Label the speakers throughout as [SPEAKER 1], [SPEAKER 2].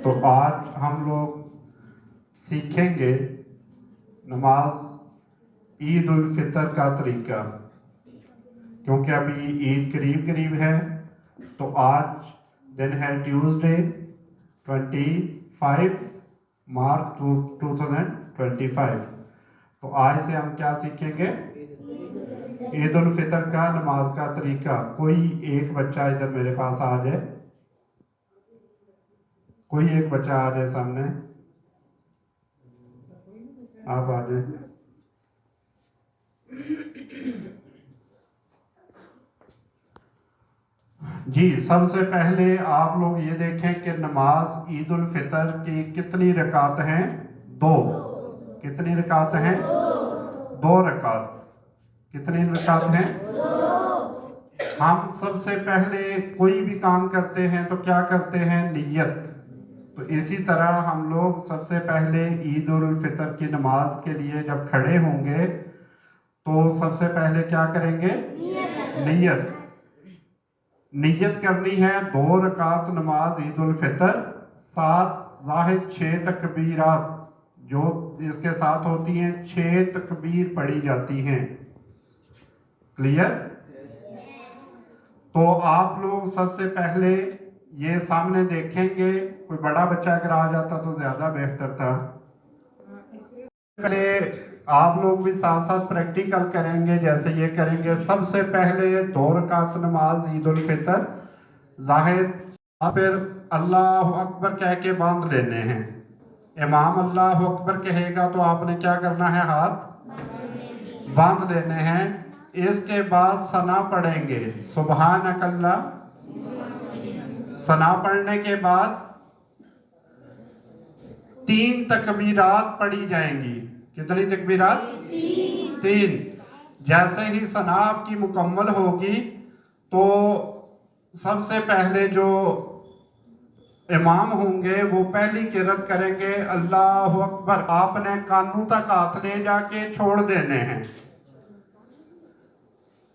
[SPEAKER 1] تو آج ہم لوگ سیکھیں گے نماز عید الفطر کا طریقہ، کیونکہ ابھی عید قریب ہے۔ تو آج دن ہے ٹیوزڈے 25 مارچ 2025۔ تو آج سے ہم کیا سیکھیں گے؟ عید الفطر کا نماز کا طریقہ۔ کوئی ایک بچہ ادھر میرے پاس آ جائے، کوئی ایک بچہ آ جائے سامنے، آپ آ جائیں۔ جی، سب سے پہلے آپ لوگ یہ دیکھیں کہ نماز عید الفطر کی کتنی رکعت ہیں؟ 2۔ کتنی رکعت ہیں؟ 2 رکعت۔ کتنی رکعت ہیں؟ 2۔ ہم سب سے پہلے کوئی بھی کام کرتے ہیں تو کیا کرتے ہیں؟ نیت۔ تو اسی طرح ہم لوگ سب سے پہلے عید الفطر کی نماز کے لیے جب کھڑے ہوں گے تو سب سے پہلے کیا کریں گے؟ نیت۔ نیت کرنی ہے 2 رکعت نماز عید الفطر، 7 زاہد 6 تکبیرات جو اس کے ساتھ ہوتی ہیں، 6 تکبیر پڑھی جاتی ہیں۔ کلیئر؟ تو آپ لوگ سب سے پہلے یہ سامنے دیکھیں گے، کوئی بڑا بچہ اگر آ جاتا تو زیادہ بہتر تھا۔ پہلے آپ لوگ بھی ساتھ ساتھ پریکٹیکل کریں گے، جیسے یہ کریں گے۔ سب سے پہلے 2 رکعت نماز عید الفطر زاہد، پھر اللہ اکبر کہہ کے باندھ لینے ہیں۔ امام اللہ اکبر کہے گا تو آپ نے کیا کرنا ہے؟ ہاتھ باندھ لینے ہیں۔ اس کے بعد ثنا پڑھیں گے، سبحانک اللہ۔ ثنا پڑھنے کے بعد 3 تکبیرات پڑھی جائیں گی۔ کتنی تکبیرات؟ 3۔ جیسے ہی ثنا آپ کی مکمل ہوگی تو سب سے پہلے جو امام ہوں گے وہ پہلی قرات کریں گے اللہ اکبر۔ آپ نے کانوں تک ہاتھ لے جا کے چھوڑ دینے ہیں۔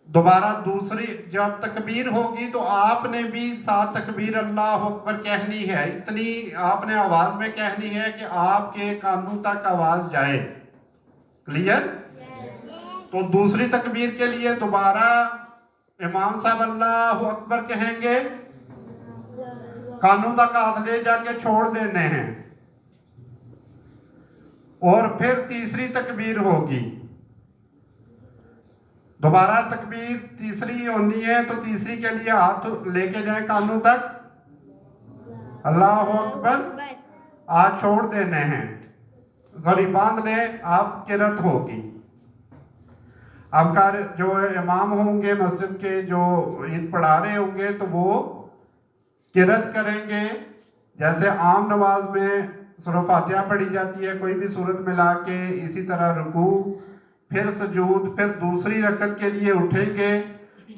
[SPEAKER 1] دوبارہ دوسری جب تکبیر ہوگی تو آپ نے بھی 7 تکبیر اللہ اکبر کہنی ہے۔ اتنی آپ نے آواز میں کہنی ہے کہ آپ کے کانوں تک آواز جائے۔ کلیئر؟ تو دوسری تکبیر کے لیے دوبارہ امام صاحب اللہ اکبر کہیں گے، کانوں تک ہاتھ لے جا کے چھوڑ دینے ہیں، اور پھر تیسری تکبیر ہوگی۔ دوبارہ تکبیر تیسری ہونی ہے تو تیسری کے لیے ہاتھ لے کے جائیں کانوں تک، اللہ اکبر، آج چھوڑ دینے ہیں، سوری باندھ لیں، آپ قرات ہوگی۔ اب جو امام ہوں گے مسجد کے، جو عید پڑھا رہے ہوں گے تو وہ قرات کریں گے۔ جیسے عام نماز میں سورہ فاتحہ پڑھی جاتی ہے، کوئی بھی سورت ملا کے، اسی طرح رکوع، پھر سجود، پھر دوسری رکعت کے لیے اٹھیں گے۔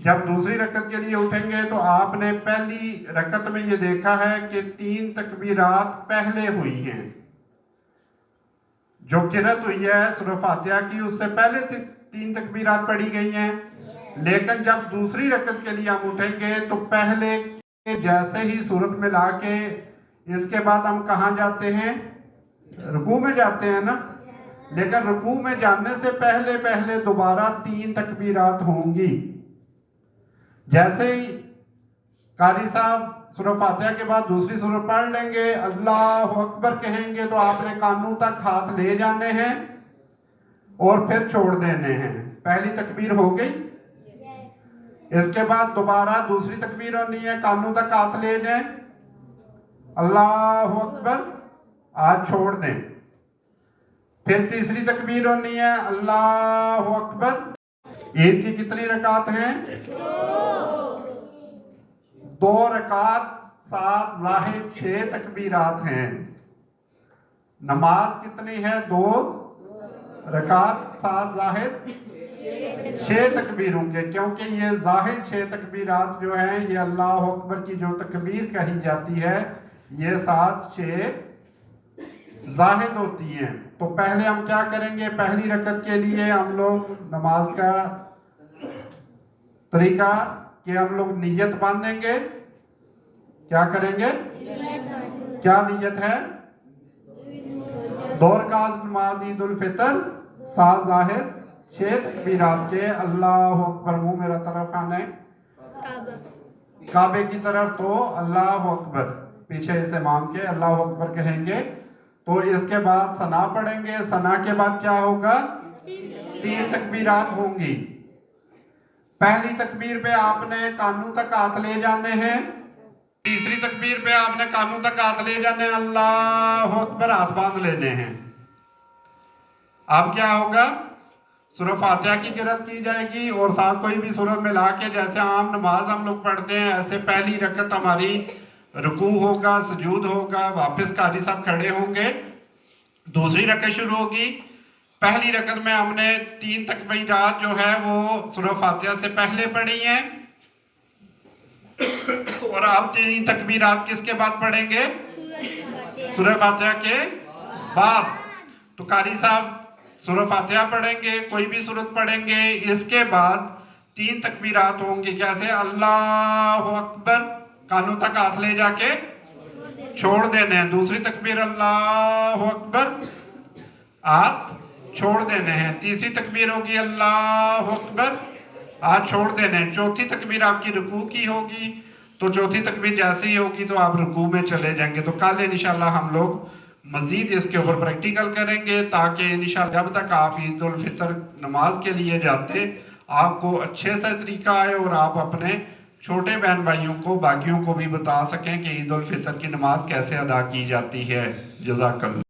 [SPEAKER 1] جب دوسری رکعت کے لیے اٹھیں گے تو آپ نے پہلی رکعت میں یہ دیکھا ہے کہ 3 تکبیرات پہلے ہوئی ہیں۔ جو قرات ہوئی ہے سورہ فاتحہ کی، اس سے پہلے 3 تکبیرات پڑھی گئی ہیں۔ لیکن جب دوسری رکعت کے لیے ہم اٹھیں گے تو پہلے جیسے ہی سورت ملا کے اس کے بعد ہم کہاں جاتے ہیں؟ رکوع میں جاتے ہیں نا۔ لیکن رکوع میں جانے سے پہلے دوبارہ 3 تکبیرات ہوں گی۔ جیسے ہی قاری صاحب سورہ فاتحہ کے بعد دوسری سورت پڑھ لیں گے، اللہ اکبر کہیں گے تو آپ نے کانوں تک ہاتھ لے جانے ہیں اور پھر چھوڑ دینے ہیں۔ پہلی تکبیر ہو گئی۔ اس کے بعد دوبارہ دوسری تکبیر ہونی ہے، کانوں تک ہاتھ لے جائیں، اللہ اکبر، آج چھوڑ دیں۔ پھر تیسری تکبیر ہونی ہے، اللہ اکبر۔ عید کی کتنی رکعت ہیں؟ 2 رکعت، 7 زاہد 6 تکبیرات ہیں۔ نماز کتنی ہے؟ 2 رکعت، 7 زاہد 6 تکبیروں کے، کیونکہ یہ زاہد 6 تکبیرات جو ہیں، یہ اللہ اکبر کی جو تکبیر کہی جاتی ہے، یہ 7 6 زاہد ہوتی ہیں۔ تو پہلے ہم کیا کریں گے؟ پہلی رکعت کے لیے ہم لوگ نماز کا طریقہ کہ ہم لوگ نیت باندھیں گے۔ کیا کریں گے؟ کیا نیت ہے؟ 2 رکعت نماز عید الفطر 7 ظاہر 6 تکبیرات کے اللہ اکبر منہ میرا طرف خانہ کعبے کی طرف تو اللہ اکبر پیچھے اس امام کے اللہ اکبر کہیں گے تو اس کے بعد ثنا پڑھیں گے ثنا کے بعد کیا ہوگا 3 تکبیرات ہوں گی پہلی تکبیر پہ آپ نے کانوں تک ہاتھ لے جانے ہیں تیسری تکبیر پہ آپ نے کانوں تک ہاتھ لے جانے ہیں اللہ اکبر ہاتھ باندھ لینے ہیں اب کیا ہوگا سورہ فاتحہ کی قرأت کی جائے گی اور ساتھ کوئی بھی سورت ملا کے جیسے عام نماز ہم لوگ پڑھتے ہیں ایسے پہلی رکعت ہماری رکوع ہوگا سجود ہوگا واپس قاری صاحب کھڑے ہوں گے دوسری رکعت شروع ہوگی پہلی رکعت میں ہم نے 3 تکبیرات جو ہے وہ سورہ فاتحہ سے پہلے پڑھی ہیں اور آپ 3 تکبیرات کس کے بعد پڑھیں گے سورہ فاتحہ کے بعد تو قاری صاحب سورہ فاتحہ پڑھیں گے کوئی بھی سورت پڑھیں گے اس کے بعد 3 تکبیرات ہوں گی کیسے اللہ اکبر کانوں تک ہاتھ لے جا کے چھوڑ دینے ہیں دوسری تکبیر اللہ اکبر ہاتھ چھوڑ دینے ہیں تیسری تکبیر ہوگی اللہ اکبر ہاتھ چھوڑ دینے ہیں چوتھی تکبیر آپ کی رکوع کی ہوگی تو چوتھی تکبیر جیسی ہی ہوگی تو آپ رکوع میں چلے جائیں گے تو کل انشاءاللہ ہم لوگ مزید اس کے اوپر پریکٹیکل کریں گے تاکہ انشاءاللہ جب تک آپ عید الفطر نماز کے لیے جاتے آپ کو اچھے سے طریقہ آئے اور آپ اپنے چھوٹے بہن بھائیوں کو باقیوں کو بھی بتا سکیں کہ عید الفطر کی نماز کیسے ادا کی جاتی ہے جزاک اللہ